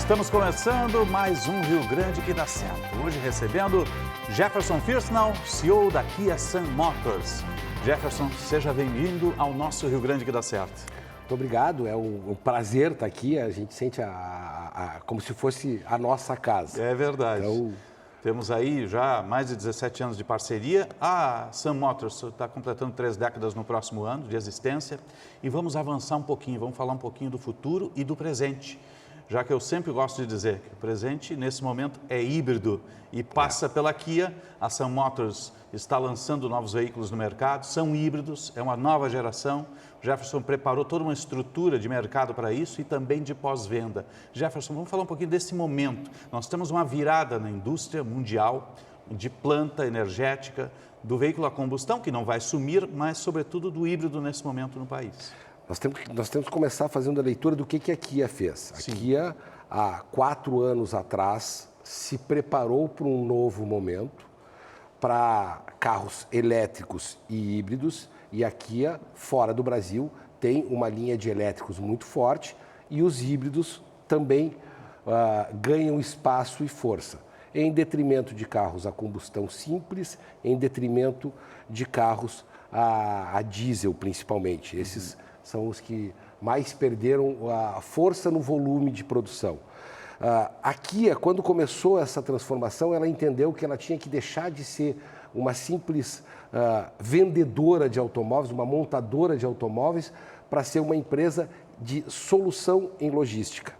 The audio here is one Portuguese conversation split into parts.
Estamos começando mais um Rio Grande que dá certo. Hoje recebendo Jefferson Firsnall, CEO da Kia Sun Motors. Jefferson, seja bem-vindo ao nosso Rio Grande que dá certo. Muito obrigado, é um prazer estar aqui, a gente sente como se fosse a nossa casa. É verdade. Então... Temos aí já mais de 17 anos de parceria. A Sun Motors está completando 3 décadas no próximo ano de existência. E vamos avançar um pouquinho, vamos falar um pouquinho do futuro e do presente. Já que eu sempre gosto de dizer que o presente, nesse momento, é híbrido e passa pela Kia. A Sun Motors está lançando novos veículos no mercado, são híbridos, é uma nova geração. O Jefferson preparou toda uma estrutura de mercado para isso e também de pós-venda. Jefferson, vamos falar um pouquinho desse momento. Nós temos uma virada na indústria mundial de planta energética, do veículo a combustão, que não vai sumir, mas, sobretudo, do híbrido nesse momento no país. Nós temos que começar fazendo a leitura do que a Kia fez. A Kia, há 4 anos atrás, se preparou para um novo momento, para carros elétricos e híbridos, e a Kia, fora do Brasil, tem uma linha de elétricos muito forte e os híbridos também ganham espaço e força, em detrimento de carros a combustão simples, em detrimento de carros a diesel, principalmente. Esses são os que mais perderam a força no volume de produção. A Kia, quando começou essa transformação, ela entendeu que ela tinha que deixar de ser uma simples vendedora de automóveis, uma montadora de automóveis, para ser uma empresa de solução em logística.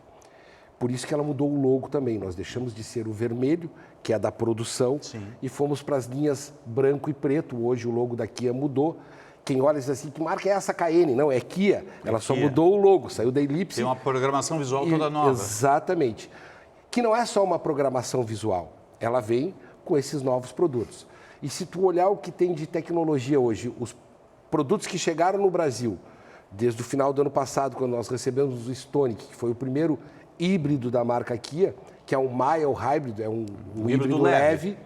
Por isso que ela mudou o logo também. Nós deixamos de ser o vermelho, que é da produção, e fomos para as linhas branco e preto. Hoje o logo da Kia mudou. Quem olha diz assim, que marca é essa KN? Não, é Kia. Ela só mudou o logo, saiu da elipse. Tem uma programação visual toda nova. Exatamente. Que não é só uma programação visual. Ela vem com esses novos produtos. E se tu olhar o que tem de tecnologia hoje, os produtos que chegaram no Brasil, desde o final do ano passado, quando nós recebemos o Stonic, que foi o primeiro híbrido da marca Kia, que é um mild hybrid, é um híbrido leve,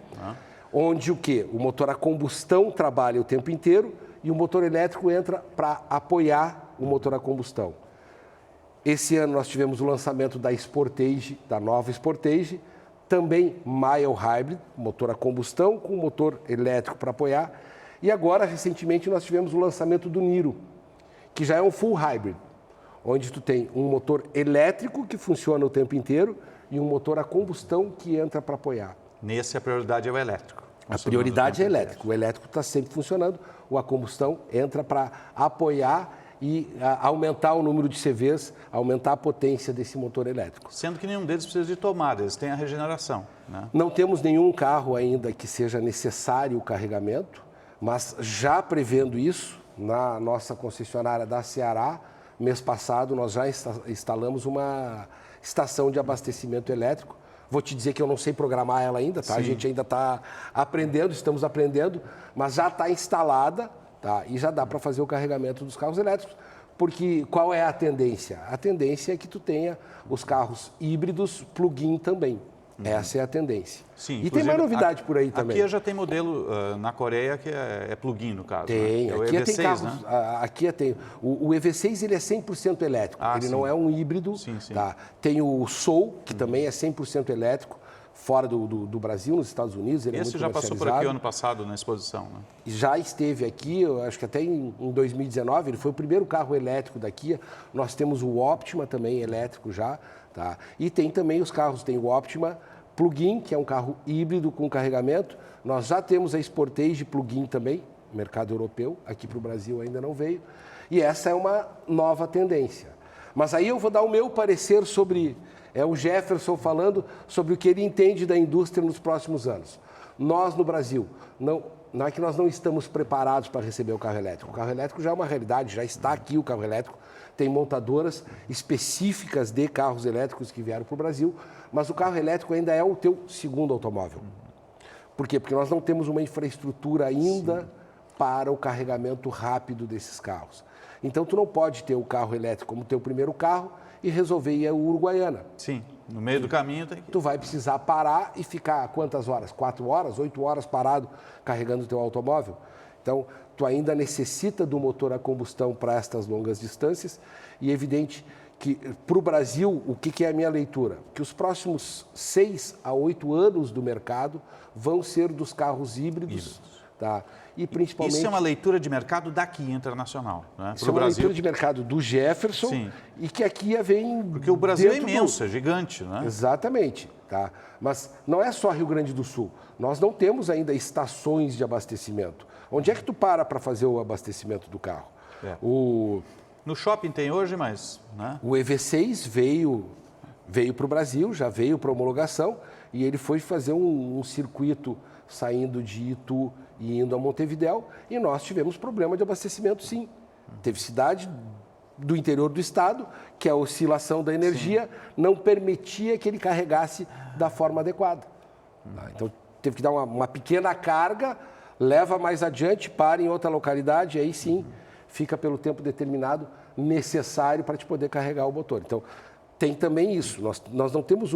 onde o quê? O motor a combustão trabalha o tempo inteiro e o motor elétrico entra para apoiar o motor a combustão. Esse ano nós tivemos o lançamento da Sportage, da nova Sportage, também mild hybrid, motor a combustão com motor elétrico para apoiar. E agora, recentemente, nós tivemos o lançamento do Niro, que já é um full hybrid, onde tu tem um motor elétrico que funciona o tempo inteiro e um motor a combustão que entra para apoiar. Nesse a prioridade é o elétrico. A prioridade é elétrico. O elétrico está sempre funcionando, a combustão entra para apoiar e aumentar o número de CVs, aumentar a potência desse motor elétrico. Sendo que nenhum deles precisa de tomada, eles têm a regeneração, né? Não temos nenhum carro ainda que seja necessário o carregamento, mas já prevendo isso, na nossa concessionária da Ceará, mês passado nós já instalamos uma estação de abastecimento elétrico. Vou te dizer que eu não sei programar ela ainda, tá? A gente ainda está aprendendo, estamos aprendendo, mas já está instalada, tá? E já dá para fazer o carregamento dos carros elétricos, porque qual é a tendência? A tendência é que tu tenha os carros híbridos plug-in também. Essa é a tendência. Sim, e tem mais novidade por aí também. A Kia já tem modelo na Coreia que é plug-in, no caso. Tem, né? a Kia tem carros, né? A Kia tem. O EV6 ele é 100% elétrico, ele não é um híbrido. Tá? Tem o Soul, que também é 100% elétrico, fora do Brasil, nos Estados Unidos. Ele Esse já passou por aqui ano passado na exposição, né? Já esteve aqui, eu acho que até em 2019, ele foi o primeiro carro elétrico da Kia. Nós temos o Optima também elétrico já. Tá? E tem também os carros, tem o Optima plug-in, que é um carro híbrido com carregamento. Nós já temos a Sportage plug-in também, mercado europeu, aqui para o Brasil ainda não veio. E essa é uma nova tendência. Mas aí eu vou dar o meu parecer sobre, o Jefferson falando sobre o que ele entende da indústria nos próximos anos. Nós no Brasil, não é que nós não estamos preparados para receber o carro elétrico. O carro elétrico já é uma realidade, já está aqui o carro elétrico. Tem montadoras específicas de carros elétricos que vieram para o Brasil, mas o carro elétrico ainda é o teu segundo automóvel. Por quê? Porque nós não temos uma infraestrutura ainda para o carregamento rápido desses carros. Então, tu não pode ter o carro elétrico como teu primeiro carro e resolver ir a Uruguaiana. Sim, no meio do caminho tem que... Tu vai precisar parar e ficar quantas horas? 4 horas, 8 horas parado carregando o teu automóvel? Então, tu ainda necessita do motor a combustão para estas longas distâncias e é evidente que para o Brasil, o que é a minha leitura? Que os próximos 6 a 8 anos do mercado vão ser dos carros híbridos. Tá? E principalmente... Isso é uma leitura de mercado da Kia Internacional, né? Isso é uma leitura de mercado do Jefferson. Sim. E que a Kia vem... Porque o Brasil é imenso, é gigante, né? Exatamente. Tá? Mas não é só Rio Grande do Sul. Nós não temos ainda estações de abastecimento. Onde é que tu para fazer o abastecimento do carro? No shopping tem hoje, mas... Né? O EV6 veio para o Brasil, já veio para homologação, e ele foi fazer um circuito saindo de Itu e indo a Montevidéu, e nós tivemos problema de abastecimento, sim. Teve cidade do interior do estado, que a oscilação da energia não permitia que ele carregasse da forma adequada. Então, teve que dar uma pequena carga, leva mais adiante, para em outra localidade, e aí sim, fica pelo tempo determinado necessário para te poder carregar o motor. Então, tem também isso. Nós não temos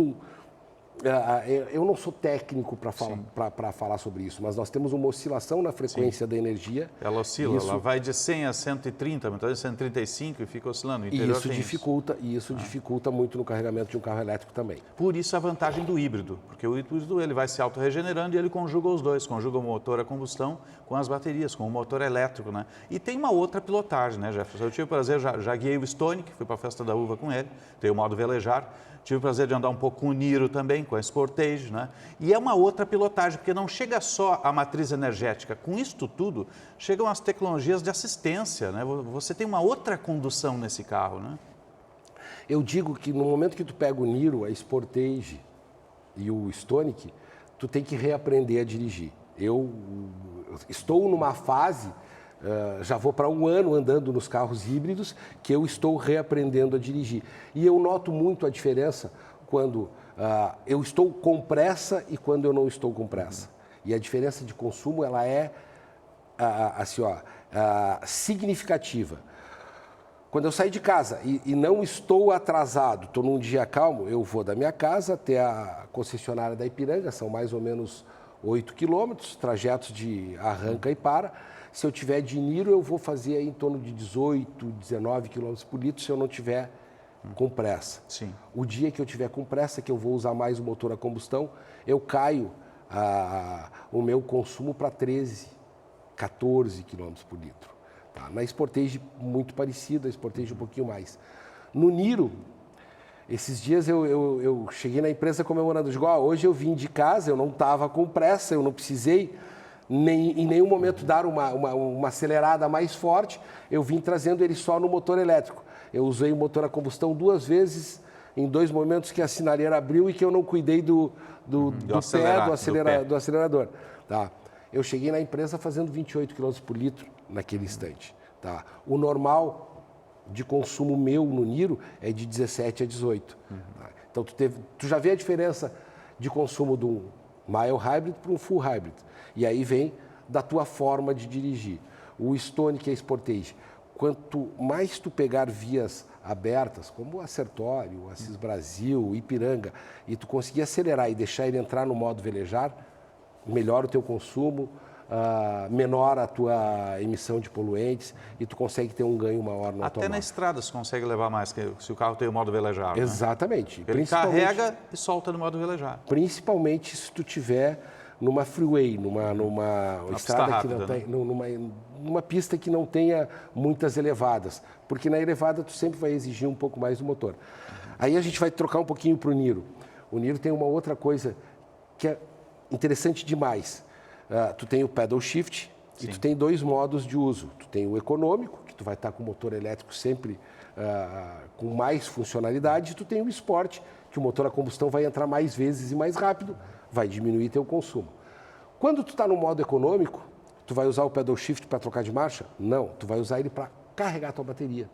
eu não sou técnico para falar sobre isso, mas nós temos uma oscilação na frequência da energia. Ela oscila, ela vai de 100 a 130, muitas vezes 135 e fica oscilando. E isso dificulta muito no carregamento de um carro elétrico também. Por isso a vantagem do híbrido, porque o híbrido ele vai se autorregenerando e ele conjuga os dois, conjuga o motor a combustão com as baterias, com o motor elétrico, né? E tem uma outra pilotagem, né, Jefferson? Eu tive o prazer, já guiei o Stonic, fui para a Festa da Uva com ele, tenho o modo velejar. Tive o prazer de andar um pouco com o Niro também, com a Sportage, né? E é uma outra pilotagem, porque não chega só a matriz energética. Com isto tudo, chegam as tecnologias de assistência, né? Você tem uma outra condução nesse carro, né? Eu digo que no momento que tu pega o Niro, a Sportage e o Stonic, tu tem que reaprender a dirigir. Eu estou numa fase... já vou para um ano andando nos carros híbridos que eu estou reaprendendo a dirigir. E eu noto muito a diferença quando eu estou com pressa e quando eu não estou com pressa. E a diferença de consumo ela é significativa. Quando eu saio de casa e não estou atrasado, estou num dia calmo, eu vou da minha casa até a concessionária da Ipiranga, são mais ou menos 8 quilômetros, trajetos de arranca e para. Se eu tiver de Niro, eu vou fazer aí em torno de 18, 19 km por litro se eu não tiver com pressa. Sim. O dia que eu tiver com pressa, que eu vou usar mais o motor a combustão, eu caio o meu consumo para 13, 14 km por litro. Tá? Na Sportage, muito parecido, a Sportage um pouquinho mais. No Niro, esses dias eu cheguei na empresa comemorando, digo, hoje eu vim de casa, eu não estava com pressa, eu não precisei... em nenhum momento dar uma acelerada mais forte, eu vim trazendo ele só no motor elétrico. Eu usei o motor a combustão 2 vezes, em 2 momentos que a sinaleira abriu e que eu não cuidei do acelerador. Tá? Eu cheguei na empresa fazendo 28 km por litro naquele instante. Tá? O normal de consumo meu no Niro é de 17 a 18. Tá? Então, tu já vê a diferença de consumo de um mild hybrid para um full hybrid. E aí vem da tua forma de dirigir. O Stonic e a Sportage, quanto mais tu pegar vias abertas, como o Acertório, o Assis Brasil, o Ipiranga, e tu conseguir acelerar e deixar ele entrar no modo velejar, melhora o teu consumo, menor a tua emissão de poluentes e tu consegue ter um ganho maior no automóvel. Até na estrada você consegue levar mais, se o carro tem o modo velejar. Exatamente. Né? Ele carrega e solta no modo velejar. Principalmente se tu tiver numa freeway, numa estrada rápida, que não tem, né? numa pista que não tenha muitas elevadas, porque na elevada tu sempre vai exigir um pouco mais do motor. Aí a gente vai trocar um pouquinho para o Niro. O Niro tem uma outra coisa que é interessante demais. Tu tem o pedal shift e tu tem 2 modos de uso. Tu tem o econômico, que tu vai estar com o motor elétrico sempre com mais funcionalidade, e tu tem o Sport, que o motor a combustão vai entrar mais vezes e mais rápido, vai diminuir teu consumo. Quando tu está no modo econômico, tu vai usar o pedal shift para trocar de marcha? Não, tu vai usar ele para carregar a tua bateria.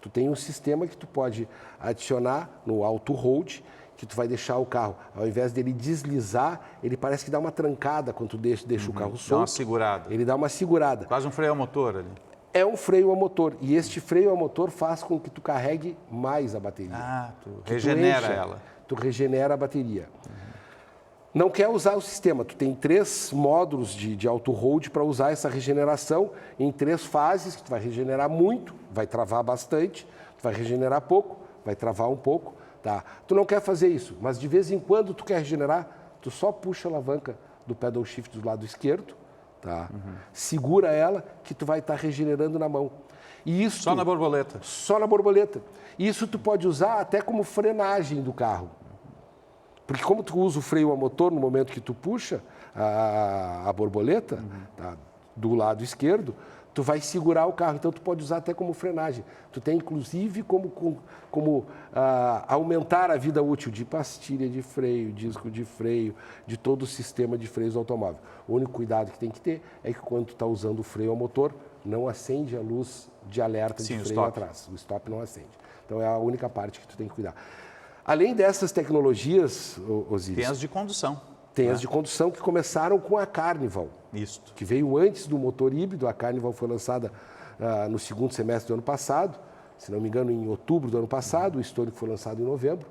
Tu tem um sistema que tu pode adicionar no auto hold, que tu vai deixar o carro, ao invés dele deslizar, ele parece que dá uma trancada quando tu deixa o carro solto. Dá uma segurada. Ele dá uma segurada. Quase um freio a motor ali. É um freio a motor. E este freio a motor faz com que tu carregue mais a bateria. Tu regenera ela. Tu regenera a bateria. Não quer usar o sistema. Tu tem 3 módulos de auto-hold para usar essa regeneração em 3 fases, que tu vai regenerar muito, vai travar bastante. Tu vai regenerar pouco, vai travar um pouco, tá? Tu não quer fazer isso, mas de vez em quando tu quer regenerar, tu só puxa a alavanca do pedal shift do lado esquerdo, tá? Segura ela que tu vai estar regenerando na mão. E isso Só na borboleta? Só na borboleta. Isso tu pode usar até como frenagem do carro. Porque como tu usa o freio a motor no momento que tu puxa a borboleta, tá, do lado esquerdo, tu vai segurar o carro. Então, tu pode usar até como frenagem. Tu tem, inclusive, como aumentar a vida útil de pastilha de freio, disco de freio, de todo o sistema de freios do automóvel. O único cuidado que tem que ter é que quando tu está usando o freio a motor, não acende a luz de alerta de freio atrás. O stop não acende. Então, é a única parte que tu tem que cuidar. Além dessas tecnologias, Osiris... Tem as de condução. Tem as de condução que começaram com a Carnival. Isso. Que veio antes do motor híbrido. A Carnival foi lançada no segundo semestre do ano passado, se não me engano, em outubro do ano passado. O Stonic foi lançado em novembro.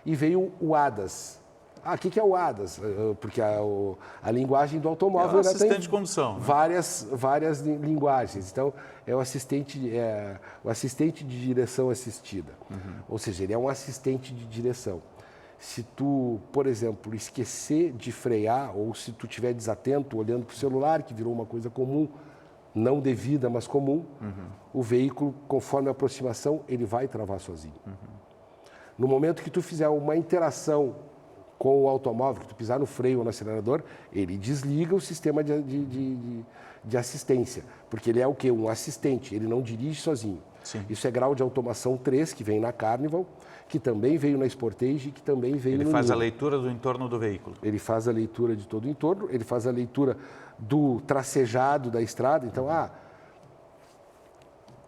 E veio o ADAS. O que é o ADAS? Porque a linguagem do automóvel... É o assistente de condução. Várias linguagens. Então, é o assistente de direção assistida. Ou seja, ele é um assistente de direção. Se tu, por exemplo, esquecer de frear ou se tu estiver desatento, olhando para o celular, que virou uma coisa comum, não devida, mas comum, o veículo, conforme a aproximação, ele vai travar sozinho. No momento que tu fizer uma interação com o automóvel, que tu pisar no freio ou no acelerador, ele desliga o sistema de assistência, porque ele é o quê? Um assistente, ele não dirige sozinho. Sim. Isso é grau de automação 3, que vem na Carnival, que também veio na Sportage e que também veio no Ele faz Neo. a leitura do entorno do veículo. Ele faz a leitura de todo o entorno, ele faz a leitura do tracejado da estrada. Então,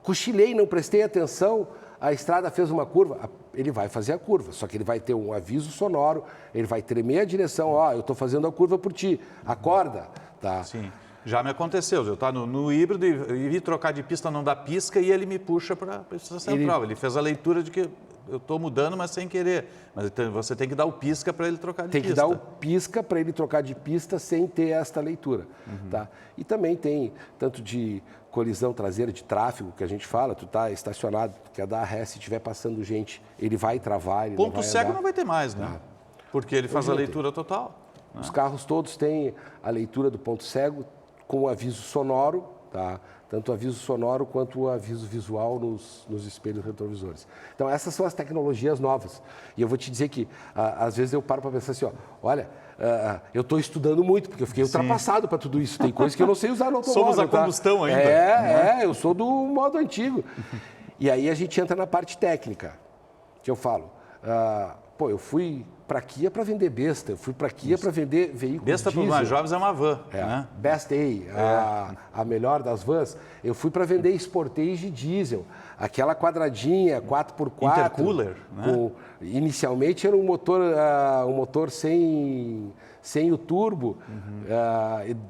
cochilei, não prestei atenção, a estrada fez uma curva, ele vai fazer a curva, só que ele vai ter um aviso sonoro, ele vai tremer a direção, eu estou fazendo a curva por ti, acorda, tá? Sim. Já me aconteceu, eu estava no híbrido e vi trocar de pista, não dá pisca, e ele me puxa para a pista central. Ele fez a leitura de que eu estou mudando, mas sem querer. Mas então, você tem que dar o pisca para ele trocar de pista. Tem que dar o pisca para ele trocar de pista sem ter esta leitura. Tá? E também tem tanto de colisão traseira, de tráfego, que a gente fala, tu está estacionado, tu quer dar ré, se estiver passando gente, ele vai travar, ele Ponto cego não vai ter mais, né? Porque ele faz a leitura total. Né? Os carros todos têm a leitura do ponto cego, com o aviso sonoro, tá? Tanto o aviso sonoro quanto o aviso visual nos espelhos retrovisores. Então, essas são as tecnologias novas. E eu vou te dizer que, às vezes, eu paro para pensar assim, olha, eu estou estudando muito, porque eu fiquei ultrapassado para tudo isso. Tem coisas que eu não sei usar no automóvel. Somos a combustão ainda. Eu sou do modo antigo. E aí a gente entra na parte técnica, que eu falo, eu fui para Kia para vender besta, eu fui para Kia para vender veículos besta para os mais jovens é uma van, né? Best A, a melhor das vans. Eu fui para vender Sportage diesel, aquela quadradinha 4x4. Intercooler, né? Inicialmente era um motor sem o turbo,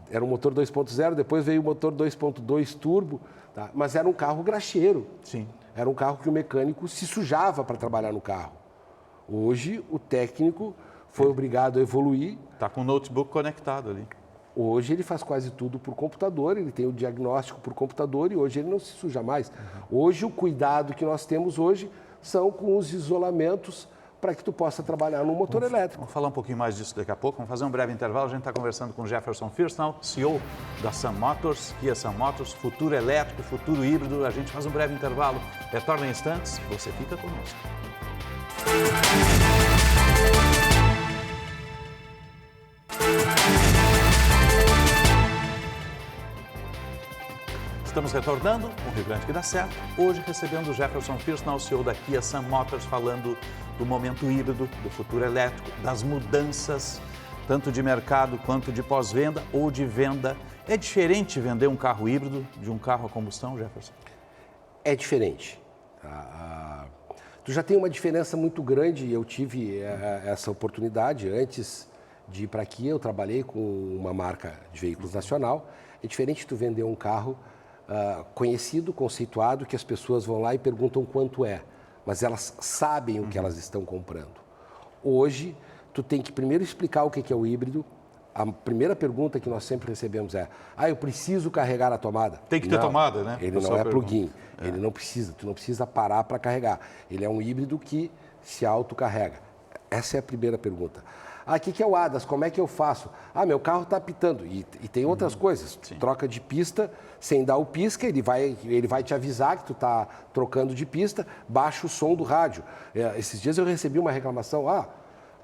era um motor 2.0, depois veio o motor 2.2 turbo, tá? Mas era um carro graxeiro. Sim. Era um carro que o mecânico se sujava para trabalhar no carro. Hoje, o técnico foi obrigado a evoluir. Está com o notebook conectado ali. Hoje, ele faz quase tudo por computador, ele tem o diagnóstico por computador e hoje ele não se suja mais. Hoje, o cuidado que nós temos hoje são com os isolamentos para que tu possa trabalhar no motor elétrico. Vamos falar um pouquinho mais disso daqui a pouco. Vamos fazer um breve intervalo. A gente está conversando com Jefferson Firsnall, CEO da Sun Motors, Kia Sun Motors, futuro elétrico, futuro híbrido. A gente faz um breve intervalo. Retorna em instantes. Você fica conosco. Estamos retornando com o Rio Grande que dá certo. Hoje recebendo o Jefferson Firsnall, CEO da Kia Sun Motors, falando do momento híbrido, do futuro elétrico, das mudanças, tanto de mercado quanto de pós-venda ou de venda. É diferente vender um carro híbrido de um carro a combustão, Jefferson? É diferente. Tu já tem uma diferença muito grande, e eu tive essa oportunidade antes de ir para aqui, eu trabalhei com uma marca de veículos nacional. É diferente tu vender um carro conhecido, conceituado, que as pessoas vão lá e perguntam quanto é, mas elas sabem o que elas estão comprando. Hoje, tu tem que primeiro explicar o que é o híbrido, a primeira pergunta que nós sempre recebemos é: eu preciso carregar a tomada? Tem que ter tomada, né? Ele não é plug-in, ele não precisa, tu não precisa parar para carregar. Ele é um híbrido que se autocarrega. Essa é a primeira pergunta. O que é o ADAS? Como é que eu faço? Meu carro está apitando. E tem outras coisas. Sim. Troca de pista, sem dar o pisca, ele vai te avisar que tu está trocando de pista, baixa o som do rádio. Esses dias eu recebi uma reclamação,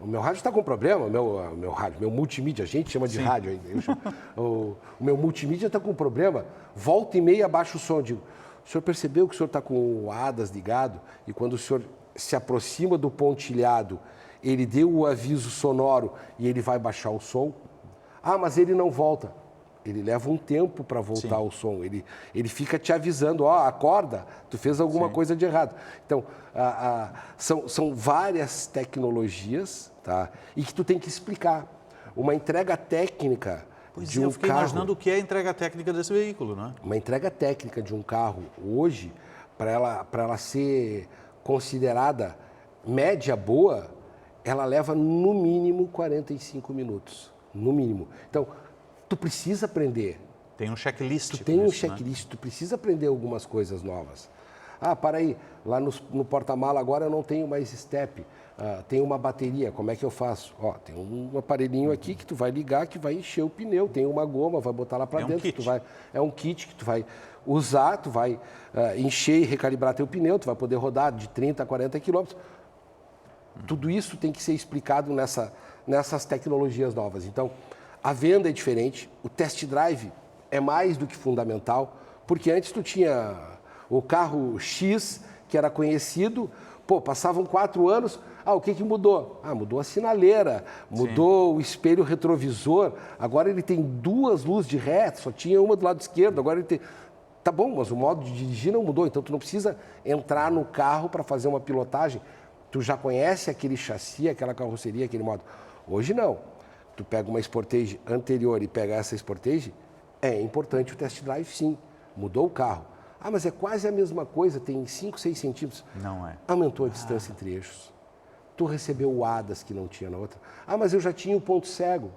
o meu rádio está com problema, meu multimídia, a gente chama de rádio ainda. O meu multimídia está com problema, volta e meia baixa o som. Eu digo, o senhor percebeu que o senhor está com o ADAS ligado e quando o senhor se aproxima do pontilhado, ele deu o aviso sonoro e ele vai baixar o som? Mas ele não volta. Ele leva um tempo para voltar o som. Ele fica te avisando, acorda, tu fez alguma coisa de errado. Então, são várias tecnologias, tá? E que tu tem que explicar. Uma entrega técnica de um carro... Eu fiquei imaginando o que é a entrega técnica desse veículo, né? Uma entrega técnica de um carro, hoje, para ela ser considerada média boa, ela leva no mínimo 45 minutos. No mínimo. Então, tu precisa aprender. Tem um checklist. Tu tem um checklist, tu precisa aprender algumas coisas novas. Para aí, lá no porta-mala agora eu não tenho mais step, tem uma bateria, como é que eu faço? Tem um aparelhinho aqui que tu vai ligar, que vai encher o pneu, tem uma goma, vai botar lá para dentro. É um kit que tu vai usar, tu vai encher e recalibrar teu pneu, tu vai poder rodar de 30 a 40 quilômetros. Tudo isso tem que ser explicado nessas tecnologias novas. Então, a venda é diferente, o test drive é mais do que fundamental, porque antes tu tinha o carro X, que era conhecido, passavam 4 anos, o que mudou? Mudou a sinaleira, mudou o espelho retrovisor, agora ele tem 2 luzes de ré, só tinha uma do lado esquerdo, agora ele tem... Tá bom, mas o modo de dirigir não mudou, então tu não precisa entrar no carro para fazer uma pilotagem. Tu já conhece aquele chassi, aquela carroceria, aquele modo. Hoje não. Tu pega uma Sportage anterior e pega essa Sportage, é importante o test drive, sim. Mudou o carro. Mas é quase a mesma coisa, tem 5, 6 centímetros. Não é. Aumentou a distância entre eixos. Tu recebeu o ADAS que não tinha na outra. Mas eu já tinha o ponto cego.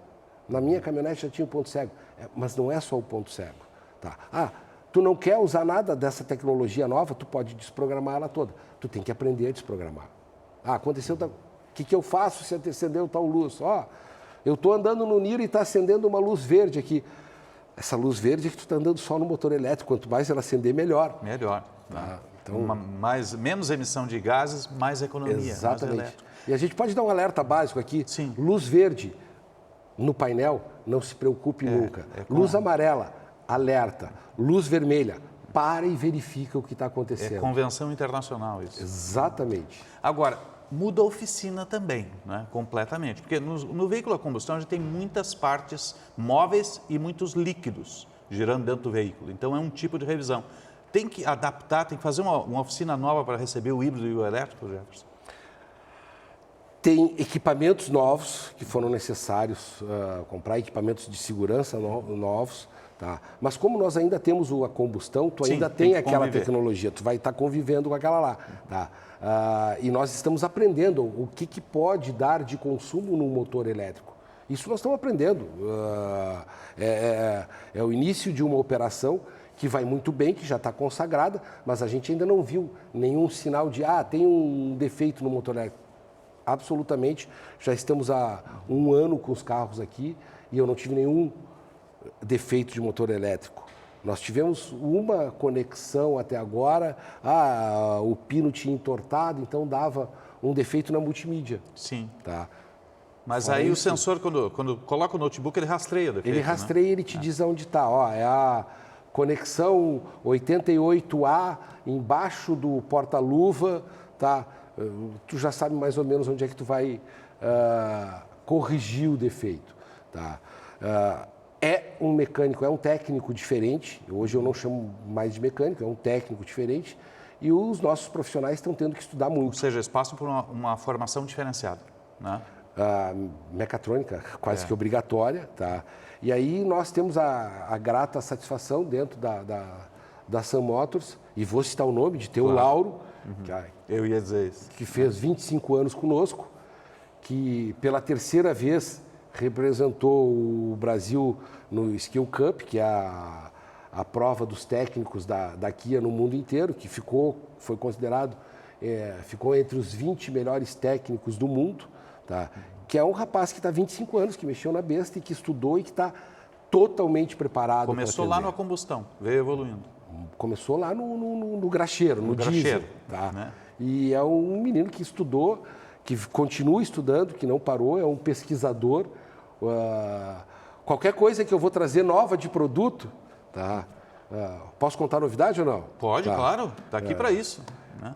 Na minha caminhonete já tinha o ponto cego. Mas não é só o ponto cego. Tá? Tu não quer usar nada dessa tecnologia nova, tu pode desprogramar ela toda. Tu tem que aprender a desprogramar. Aconteceu... O que eu faço se acendeu tal luz? Eu estou andando no Niro e está acendendo uma luz verde aqui. Essa luz verde é que tu está andando só no motor elétrico. Quanto mais ela acender, melhor. Melhor. Então... menos emissão de gases, mais economia. Exatamente. E a gente pode dar um alerta básico aqui. Sim. Luz verde no painel, não se preocupe nunca. Luz amarela, alerta. Luz vermelha, para e verifica o que está acontecendo. É convenção internacional isso. Exatamente. Agora, muda a oficina também, né? Completamente. Porque no veículo a combustão a gente tem muitas partes móveis e muitos líquidos girando dentro do veículo. Então é um tipo de revisão. Tem que adaptar, tem que fazer uma oficina nova para receber o híbrido e o elétrico, Jefferson? Tem equipamentos novos que foram necessários comprar, equipamentos de segurança novos. Tá? Mas como nós ainda temos a combustão, tu ainda tem aquela tecnologia, tu vai estar convivendo com aquela lá. Tá? E nós estamos aprendendo o que pode dar de consumo num motor elétrico. Isso nós estamos aprendendo. É o início de uma operação que vai muito bem, que já está consagrada, mas a gente ainda não viu nenhum sinal de, tem um defeito no motor elétrico. Absolutamente, já estamos há 1 ano com os carros aqui e eu não tive nenhum defeito de motor elétrico. Nós tivemos uma conexão até agora, o pino tinha entortado, então dava um defeito na multimídia. Sim. Tá? Mas aí o sensor, quando coloca o notebook, ele rastreia o defeito, ele rastreia, ele te diz onde está. É a conexão 88A embaixo do porta-luva, tá? Tu já sabe mais ou menos onde é que tu vai corrigir o defeito. Tá? É um mecânico, é um técnico diferente. Hoje eu não chamo mais de mecânico, é um técnico diferente. E os nossos profissionais estão tendo que estudar muito. Ou seja, eles passam por uma formação diferenciada, né? Mecatrônica, quase que obrigatória. Tá? E aí nós temos a grata satisfação dentro da Sam Motors, e vou citar o nome de teu Lauro, eu ia dizer isso, que fez 25 anos conosco, que pela 3ª vez representou o Brasil no Skill Cup, que é a prova dos técnicos da Kia no mundo inteiro, que foi considerado, ficou entre os 20 melhores técnicos do mundo, tá? Que é um rapaz que está há 25 anos, que mexeu na besta e que estudou e que está totalmente preparado. Começou lá na combustão, veio evoluindo. Começou lá no graxeiro, no diesel. Graxeiro, tá? né? E é um menino que estudou, que continua estudando, que não parou, é um pesquisador. Qualquer coisa que eu vou trazer nova de produto, tá? Posso contar novidade ou não? Pode, tá. Claro, está aqui para isso. Né?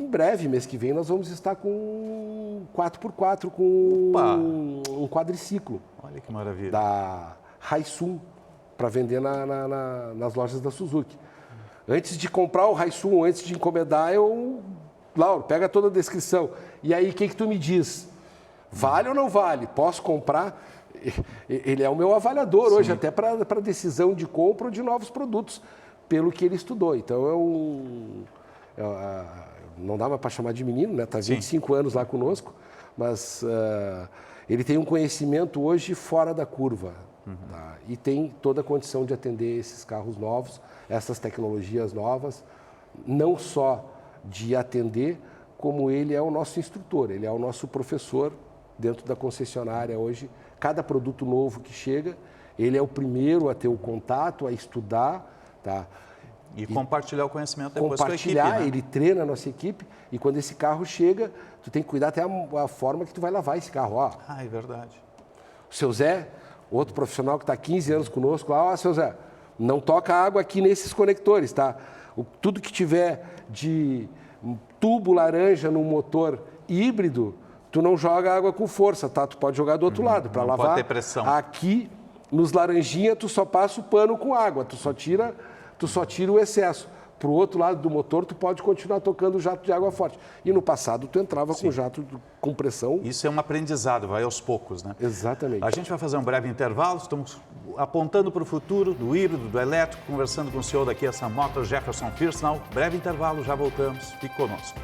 Em breve, mês que vem, nós vamos estar com um 4x4, com um quadriciclo. Olha que maravilha. Da Haisum, para vender nas lojas da Suzuki. Antes de comprar o Haisum, antes de encomendar, Lauro, pega toda a descrição. E aí, o que tu me diz? Vale ou não vale? Posso comprar? Ele é o meu avaliador hoje, até para decisão de compra ou de novos produtos, pelo que ele estudou. Então, não dá mais para chamar de menino, né? Está 25 anos lá conosco, mas ele tem um conhecimento hoje fora da curva. Tá? E tem toda a condição de atender esses carros novos, essas tecnologias novas, não só de atender, como ele é o nosso instrutor, ele é o nosso professor dentro da concessionária hoje. Cada produto novo que chega, ele é o primeiro a ter o contato, a estudar, tá? E compartilhar o conhecimento depois com a equipe, né? Ele treina a nossa equipe e quando esse carro chega, tu tem que cuidar até a forma que tu vai lavar esse carro. Ó. É verdade. O seu Zé, outro profissional que está há 15 anos conosco, lá, ó, seu Zé, não toca água aqui nesses conectores, tá? Tudo que tiver de tubo laranja no motor híbrido, tu não joga água com força, tá? Tu pode jogar do outro lado, para lavar. Pode ter pressão. Aqui, nos laranjinha, tu só passa o pano com água, tu só tira o excesso. Para o outro lado do motor, tu pode continuar tocando jato de água forte. E no passado, tu entrava com jato com pressão. Isso é um aprendizado, vai aos poucos, né? Exatamente. A gente vai fazer um breve intervalo, estamos apontando para o futuro do híbrido, do elétrico, conversando com o CEO da Kia Sun Motors, Jefferson Firsnall. Breve intervalo, já voltamos. Fique conosco.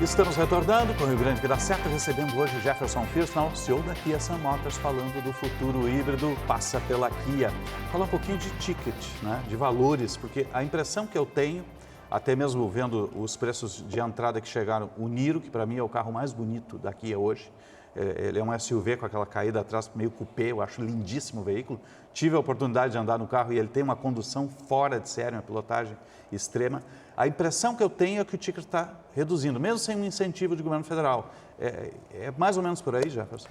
Estamos retornando com o Rio Grande que dá certo, recebendo hoje o Jefferson Firsnall, CEO da Kia Sun Motors, falando do futuro híbrido, passa pela Kia. Falar um pouquinho de ticket, né, de valores, porque a impressão que eu tenho, até mesmo vendo os preços de entrada que chegaram, o Niro, que para mim é o carro mais bonito da Kia hoje, ele é um SUV com aquela caída atrás, meio coupé, eu acho lindíssimo o veículo. Tive a oportunidade de andar no carro e ele tem uma condução fora de série, uma pilotagem extrema. A impressão que eu tenho é que o ticket está reduzindo, mesmo sem um incentivo de governo federal. É mais ou menos por aí, Jefferson?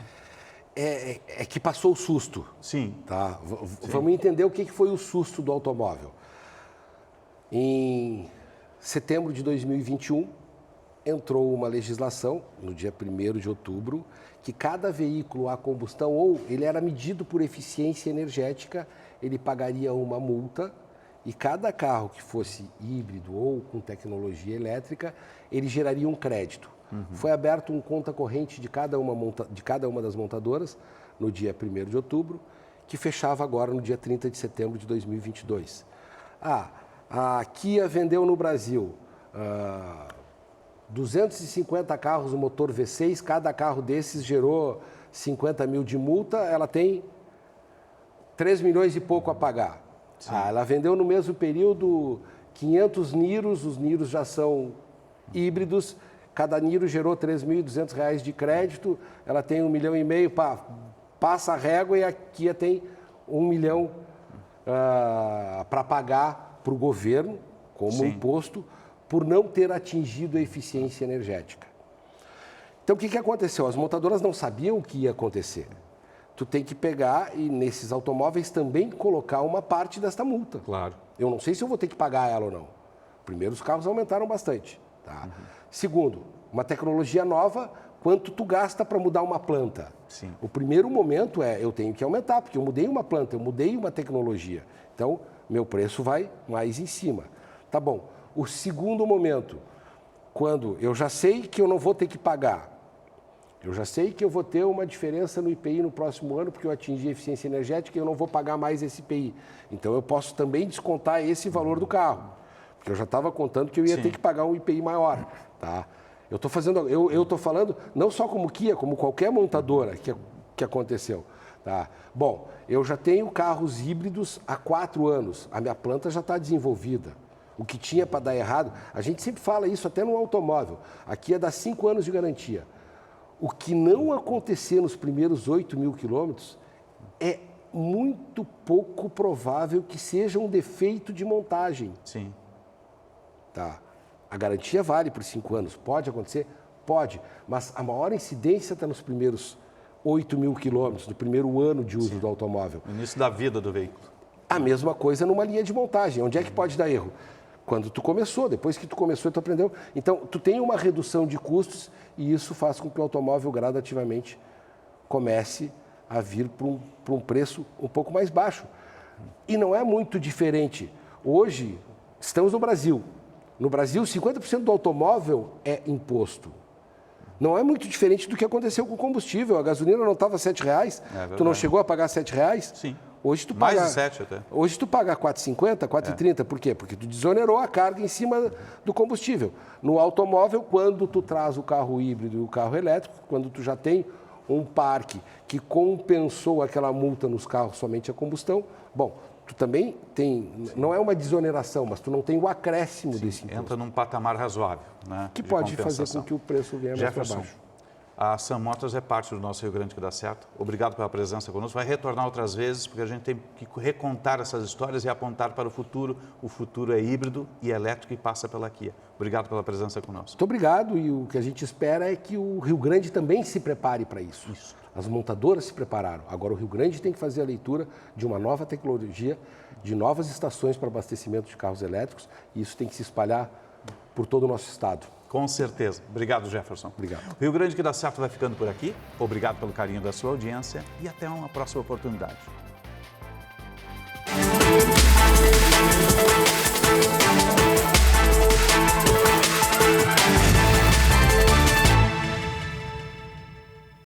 É que passou o susto. Sim. Tá? Vamos entender o que foi o susto do automóvel. Em setembro de 2021, entrou uma legislação, no dia 1º de outubro, que cada veículo a combustão, ou ele era medido por eficiência energética, ele pagaria uma multa, e cada carro que fosse híbrido ou com tecnologia elétrica, ele geraria um crédito. Foi aberto um conta corrente de cada uma das montadoras, no dia 1º de outubro, que fechava agora no dia 30 de setembro de 2022. A Kia vendeu no Brasil 250 carros no motor V6, cada carro desses gerou 50 mil de multa, ela tem 3 milhões e pouco a pagar. Ela vendeu no mesmo período 500 Niros, os Niros já são híbridos, cada Niro gerou R$ 3.200 de crédito, ela tem 1,5 milhão, passa a régua e a Kia tem 1 milhão para pagar para o governo, como imposto, por não ter atingido a eficiência energética. Então, o que aconteceu? As montadoras não sabiam o que ia acontecer. Tu tem que pegar e, nesses automóveis, também colocar uma parte desta multa. Claro. Eu não sei se eu vou ter que pagar ela ou não. Primeiro, os carros aumentaram bastante. Tá? Segundo, uma tecnologia nova, quanto tu gasta para mudar uma planta? Sim. O primeiro momento eu tenho que aumentar, porque eu mudei uma planta, eu mudei uma tecnologia. Então, meu preço vai mais em cima. Tá bom. O segundo momento, quando eu já sei que eu não vou ter que pagar, Eu já sei que eu vou ter uma diferença no IPI no próximo ano, porque eu atingi a eficiência energética e eu não vou pagar mais esse IPI. Então, eu posso também descontar esse valor do carro, porque eu já estava contando que eu ia ter que pagar um IPI maior. Tá? Eu estou falando não só como Kia, como qualquer montadora que aconteceu. Tá? Bom, eu já tenho carros híbridos há 4 anos, a minha planta já está desenvolvida. O que tinha para dar errado, a gente sempre fala isso até no automóvel, aqui é dar 5 anos de garantia. O que não acontecer nos primeiros 8.000 quilômetros é muito pouco provável que seja um defeito de montagem. Sim. Tá. A garantia vale por 5 anos. Pode acontecer? Pode. Mas a maior incidência está nos primeiros 8.000 quilômetros, no primeiro ano de uso do automóvel. No início da vida do veículo. A mesma coisa numa linha de montagem. Onde é que pode dar erro? Quando tu começou, depois que tu começou, tu aprendeu. Então, tu tem uma redução de custos e isso faz com que o automóvel gradativamente comece a vir para um preço um pouco mais baixo. E não é muito diferente. Hoje, estamos no Brasil. No Brasil, 50% do automóvel é imposto. Não é muito diferente do que aconteceu com o combustível. A gasolina não estava R$ 7,00, tu não chegou a pagar R$ 7,00? Sim. Hoje tu mais paga, de 7 até. Hoje tu paga 4,50, 4,30. Por quê? Porque tu desonerou a carga em cima do combustível. No automóvel, quando tu traz o carro híbrido e o carro elétrico, quando tu já tem um parque que compensou aquela multa nos carros somente a combustão, bom, tu também tem, não é uma desoneração, mas tu não tem o acréscimo desse imposto. Entra num patamar razoável, né? Que pode fazer com que o preço venha mais para baixo. A Sam Motors é parte do nosso Rio Grande que dá certo. Obrigado pela presença conosco. Vai retornar outras vezes, porque a gente tem que recontar essas histórias e apontar para o futuro. O futuro é híbrido e elétrico e passa pela Kia. Obrigado pela presença conosco. Muito obrigado e o que a gente espera é que o Rio Grande também se prepare para isso. As montadoras se prepararam. Agora o Rio Grande tem que fazer a leitura de uma nova tecnologia, de novas estações para abastecimento de carros elétricos e isso tem que se espalhar por todo o nosso estado. Com certeza. Obrigado, Jefferson. Obrigado. O Rio Grande que dá certo vai ficando por aqui. Obrigado pelo carinho da sua audiência e até uma próxima oportunidade.